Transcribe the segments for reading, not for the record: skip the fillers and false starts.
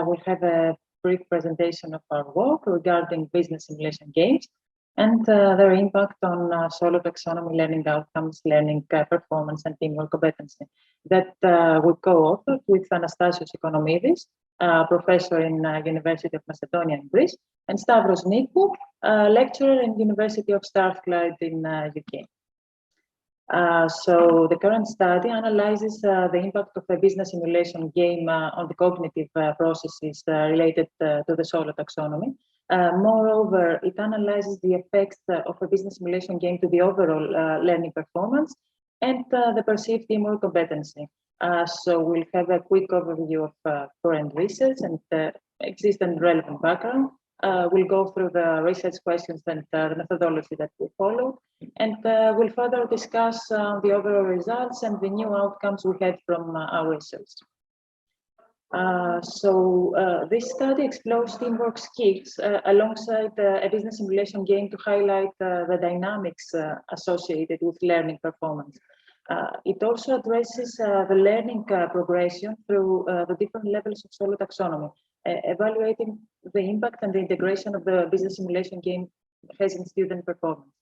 we'll have a brief presentation of our work regarding business simulation games and their impact on solo taxonomy learning outcomes, learning performance, and teamwork competency that we co-authored with Anastasios Economides, professor in University of Macedonia in Greece, and Stavros Nikou, lecturer in University of Strathclyde in UK. So the current study analyzes the impact of a business simulation game on the cognitive processes related to the solo taxonomy. Moreover, it analyzes the effects of a business simulation game to the overall learning performance and the perceived teamwork competency. So we'll have a quick overview of current research and existing relevant background. We'll go through the research questions and the methodology that we followed, and we'll further discuss the overall results and the new outcomes we had from our research. This study explores teamwork skills alongside a business simulation game to highlight the dynamics associated with learning performance. It also addresses the learning progression through the different levels of solo taxonomy, evaluating the impact and the integration of the business simulation game has in student performance.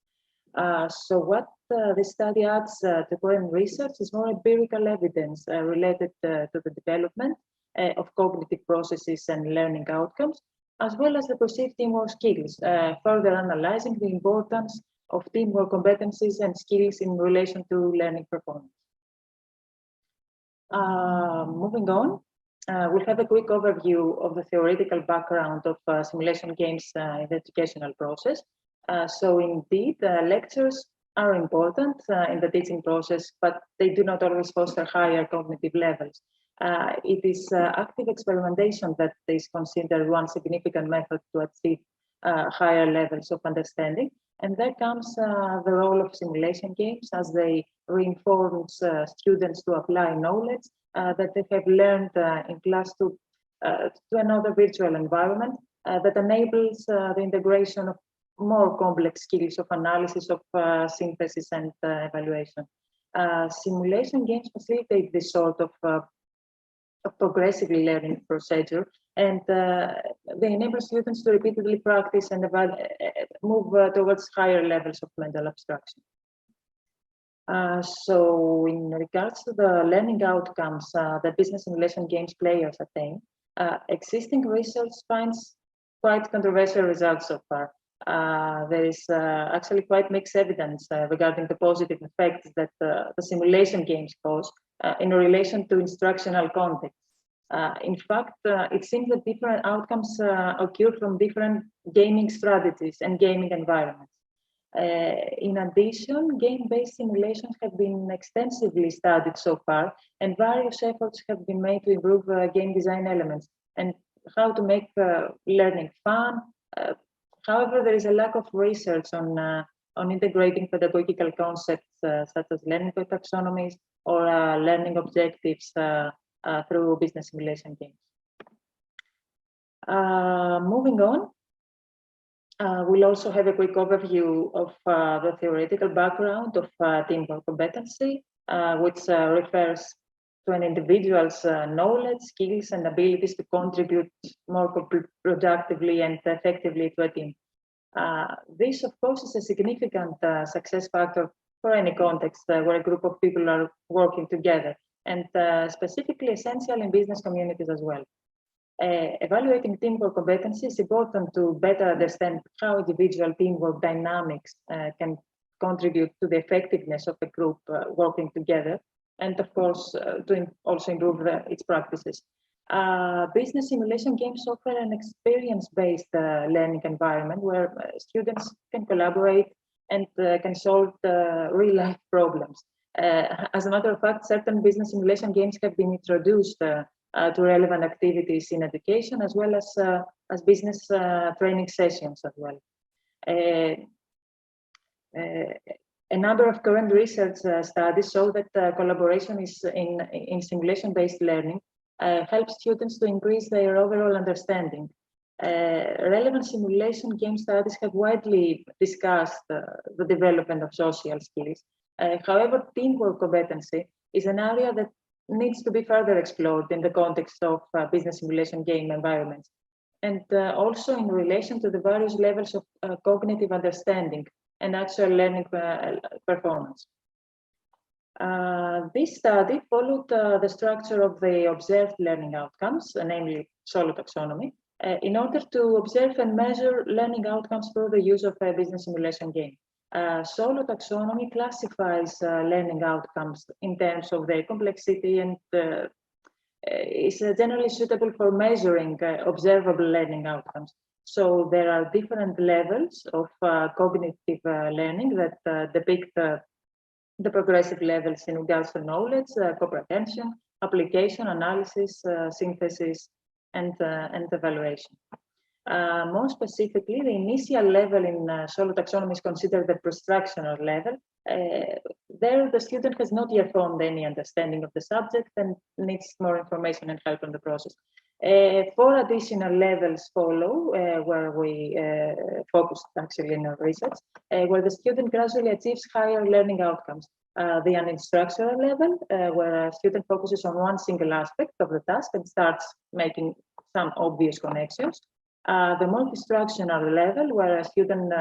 So what this study adds to current research is more empirical evidence related to the development of cognitive processes and learning outcomes, as well as the perceived teamwork skills, further analyzing the importance of teamwork competencies and skills in relation to learning performance. Moving on, we'll have a quick overview of the theoretical background of simulation games in the educational process. So indeed, lectures are important in the teaching process, but they do not always foster higher cognitive levels. It is active experimentation that is considered one significant method to achieve higher levels of understanding. And there comes the role of simulation games as they reinforce students to apply knowledge that they have learned in class to another virtual environment that enables the integration of more complex skills of analysis, of synthesis, and evaluation. Simulation games facilitate this sort of progressively learning procedure, and they enable students to repeatedly practice and move towards higher levels of mental abstraction. So in regards to the learning outcomes that business simulation games players attain, existing research finds quite controversial results so far. There is actually quite mixed evidence regarding the positive effects that the simulation games cause in relation to instructional context. In fact, it seems that different outcomes occur from different gaming strategies and gaming environments. In addition, game-based simulations have been extensively studied so far, and various efforts have been made to improve game design elements and how to make learning fun. However, there is a lack of research on integrating pedagogical concepts such as learning taxonomies or learning objectives through business simulation games. Moving on, we'll also have a quick overview of the theoretical background of teamwork competency, which refers to an individual's knowledge, skills, and abilities to contribute more productively and effectively to a team. This, of course, is a significant success factor for any context where a group of people are working together, and specifically essential in business communities as well. Evaluating teamwork competency is important to better understand how individual teamwork dynamics can contribute to the effectiveness of a group working together, and of course, to also improve its practices. Business simulation games offer an experience-based learning environment where students can collaborate and can solve real-life problems. As a matter of fact, certain business simulation games have been introduced to relevant activities in education, as well as business training sessions as well. A number of current research studies show that collaboration is in simulation-based learning helps students to increase their overall understanding. Relevant simulation game studies have widely discussed the development of social skills. However, teamwork competency is an area that needs to be further explored in the context of business simulation game environments, and also in relation to the various levels of cognitive understanding and actual learning performance. This study followed the structure of the observed learning outcomes, namely solo taxonomy, in order to observe and measure learning outcomes through the use of a business simulation game. Solo taxonomy classifies learning outcomes in terms of their complexity and is generally suitable for measuring observable learning outcomes. So there are different levels of cognitive learning that depict the progressive levels in regards to knowledge, comprehension, application, analysis, synthesis, and evaluation. More specifically, the initial level in solo taxonomy is considered the pre-structural level. There, the student has not yet formed any understanding of the subject and needs more information and help on the process. 4 additional levels follow, where we focused actually in our research, where the student gradually achieves higher learning outcomes. The uninstructional level, where a student focuses on one single aspect of the task and starts making some obvious connections. The multi-structural level, where a student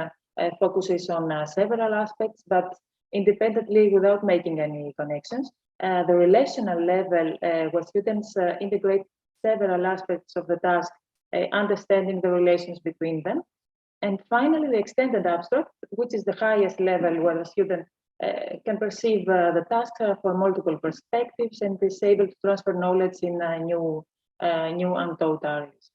focuses on several aspects, but independently without making any connections. The relational level, where students integrate several aspects of the task, understanding the relations between them. And finally, the extended abstract, which is the highest level where the student can perceive the task from multiple perspectives and is able to transfer knowledge in new untaught areas.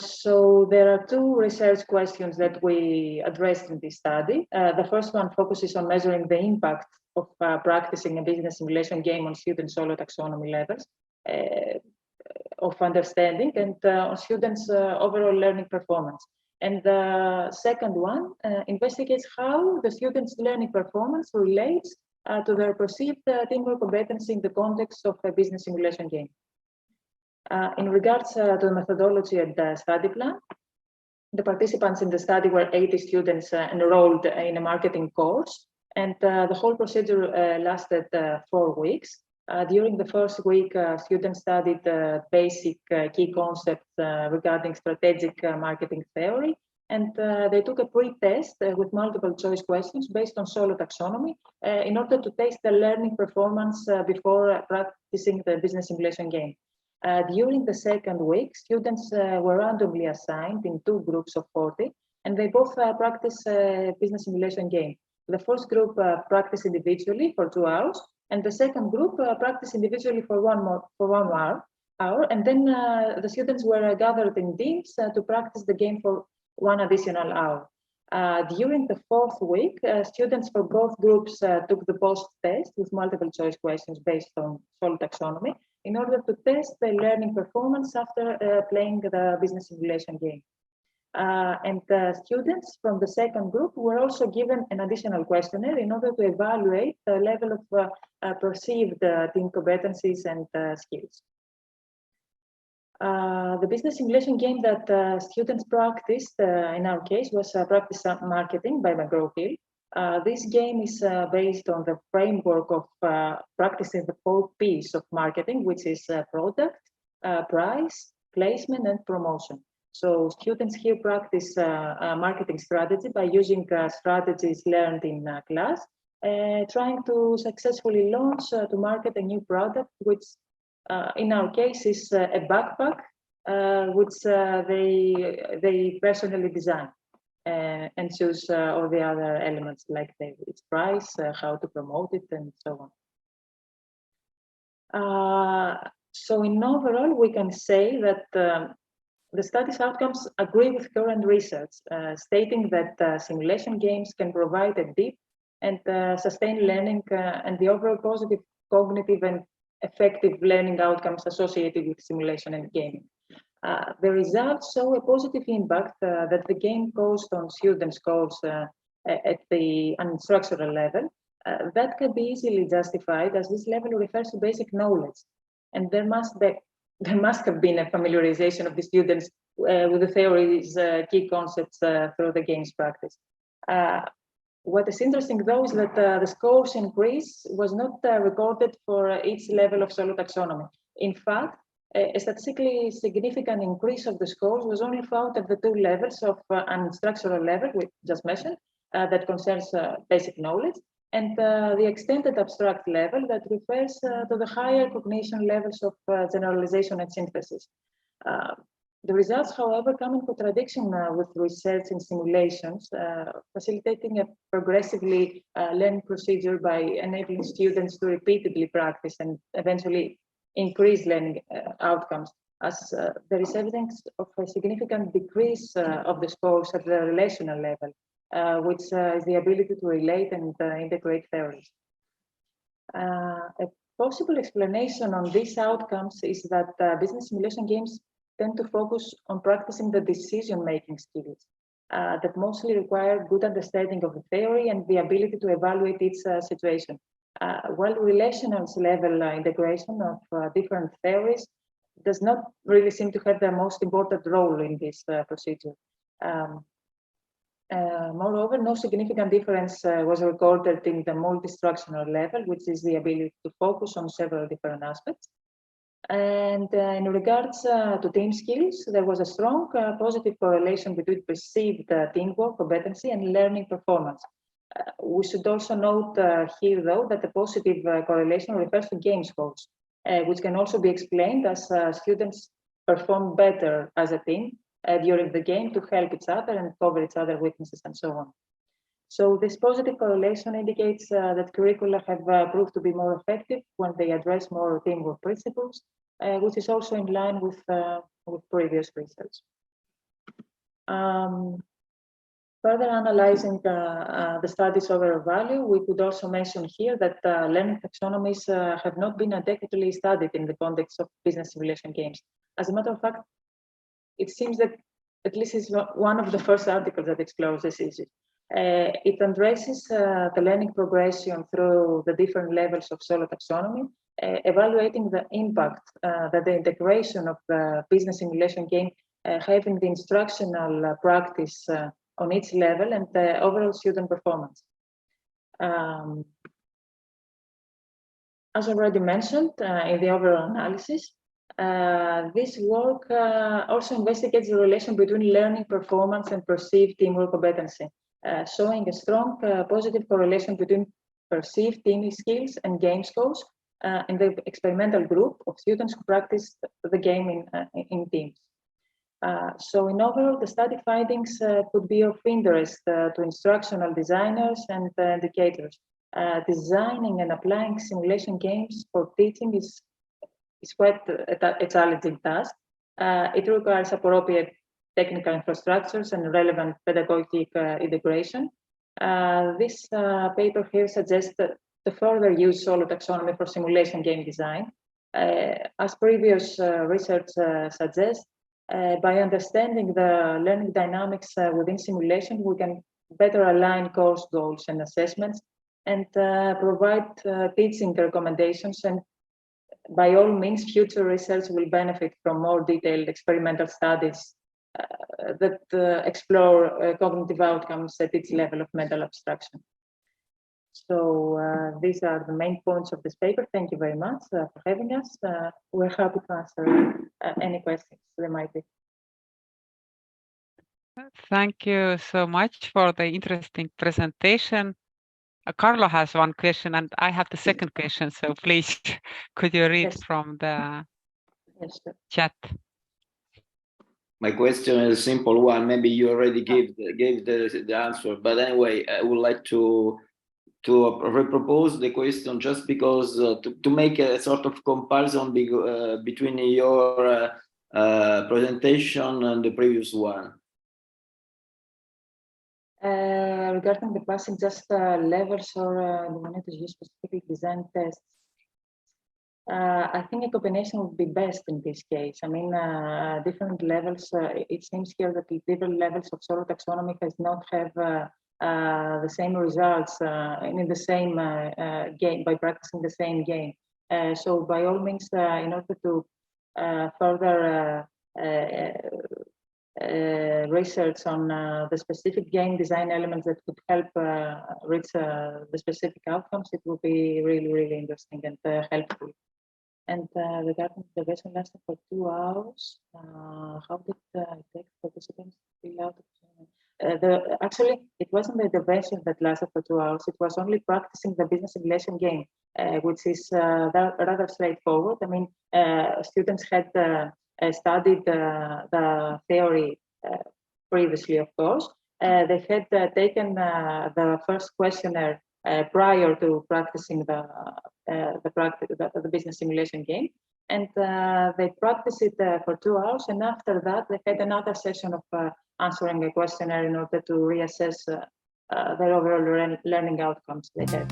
So there are 2 research questions that we addressed in this study. The first one focuses on measuring the impact of practicing a business simulation game on student solo taxonomy levels of understanding and on students' overall learning performance. And the second one investigates how the students' learning performance relates to their perceived teamwork competency in the context of a business simulation game. In regards to the methodology and the study plan, the participants in the study were 80 students enrolled in a marketing course, and the whole procedure lasted 4 weeks. During the first week, students studied basic key concepts regarding strategic marketing theory, and they took a pre-test with multiple choice questions based on solo taxonomy in order to test the learning performance before practicing the business simulation game. During the second week, students were randomly assigned in 2 groups of 40, and they both practiced business simulation game. The first group practiced individually for 2 hours, and the second group practiced individually for one hour, and then the students were gathered in teams to practice the game for 1 additional hour. During the 4th week, students for both groups took the post-test with multiple choice questions based on solo taxonomy in order to test the learning performance after playing the business simulation game. And students from the second group were also given an additional questionnaire in order to evaluate the level of perceived team competencies and skills. The business simulation game that students practiced, in our case, was Practice Marketing by McGraw-Hill. This game is based on the framework of practicing the 4 P's of marketing, which is product, price, placement, and promotion. So students here practice marketing strategy by using strategies learned in class, trying to successfully launch to market a new product, which in our case is a backpack, which they personally design and choose all the other elements like its price, how to promote it, and so on. So in overall, we can say that the study's outcomes agree with current research, stating that simulation games can provide a deep and sustained learning and the overall positive cognitive and effective learning outcomes associated with simulation and gaming. The results show a positive impact that the game caused on students' goals at the unstructural level. That can be easily justified as this level refers to basic knowledge, and there must have been a familiarization of the students with the theory's key concepts through the game's practice. What is interesting, though, is that the scores increase was not recorded for each level of solo taxonomy. In fact, a statistically significant increase of the scores was only found at the two levels of unstructural level, we just mentioned, that concerns basic knowledge, and the extended abstract level that refers to the higher cognition levels of generalization and synthesis. The results, however, come in contradiction with research in simulations, facilitating a progressively learning procedure by enabling students to repeatedly practice and eventually increase learning outcomes, as there is evidence of a significant decrease of the scores at the relational level, which is the ability to relate and integrate theories. A possible explanation on these outcomes is that business simulation games tend to focus on practicing the decision-making skills that mostly require good understanding of the theory and the ability to evaluate its situation. While relational level integration of different theories does not really seem to have the most important role in this procedure. Moreover, no significant difference was recorded in the multi-structural level, which is the ability to focus on several different aspects. And in regards to team skills, there was a strong positive correlation between perceived teamwork, competency, and learning performance. We should also note here, though, that the positive correlation refers to game scores, which can also be explained as students perform better as a team during the game to help each other and cover each other's weaknesses and so on. So this positive correlation indicates that curricula have proved to be more effective when they address more teamwork principles, which is also in line with previous research. Further analyzing the study's overall value, we could also mention here that learning taxonomies have not been adequately studied in the context of business simulation games. As a matter of fact, it seems that at least it's one of the first articles that explores this issue. It addresses the learning progression through the different levels of solo taxonomy, evaluating the impact that the integration of the business simulation game having the instructional practice on each level and the overall student performance. As already mentioned in the overall analysis, this work also investigates the relation between learning performance and perceived teamwork competency, showing a strong positive correlation between perceived team skills and game scores in the experimental group of students who practiced the game in teams. So in overall, the study findings could be of interest to instructional designers and educators. Designing and applying simulation games for teaching is quite a challenging task. It requires appropriate technical infrastructures and relevant pedagogic integration. This paper here suggests that to further use solo taxonomy for simulation game design. As previous research suggests, by understanding the learning dynamics within simulation, we can better align course goals and assessments and provide teaching recommendations. And by all means, future research will benefit from more detailed experimental studies that explore cognitive outcomes at each level of mental abstraction. So these are the main points of this paper. Thank you very much for having us. We're happy to answer any questions there might be. Thank you so much for the interesting presentation. Carlo has one question and I have the second question. So please, could you read from the chat? My question is a simple one. Maybe you already gave the answer, but anyway, I would like to repropose the question just because to make a sort of comparison between your presentation and the previous one. Regarding the passing just levels or the one to use specific design tests, I think a combination would be best in this case. I mean, different levels, it seems here that the different levels of solo taxonomy does not have the same results in the same game by practicing the same game. So by all means, in order to further research on the specific game design elements that could help reach the specific outcomes, it would be really, really interesting and helpful. And regarding the lesson lasted for 2 hours, how did it take participants to fill out? Actually, it wasn't the intervention that lasted for 2 hours. It was only practicing the business simulation game, which is rather straightforward. I mean, students had studied the theory previously, of course. They had taken the first questionnaire prior to practicing the business simulation game, and they practiced it for 2 hours. And after that, they had another session of answering a questionnaire in order to reassess their overall learning outcomes they had.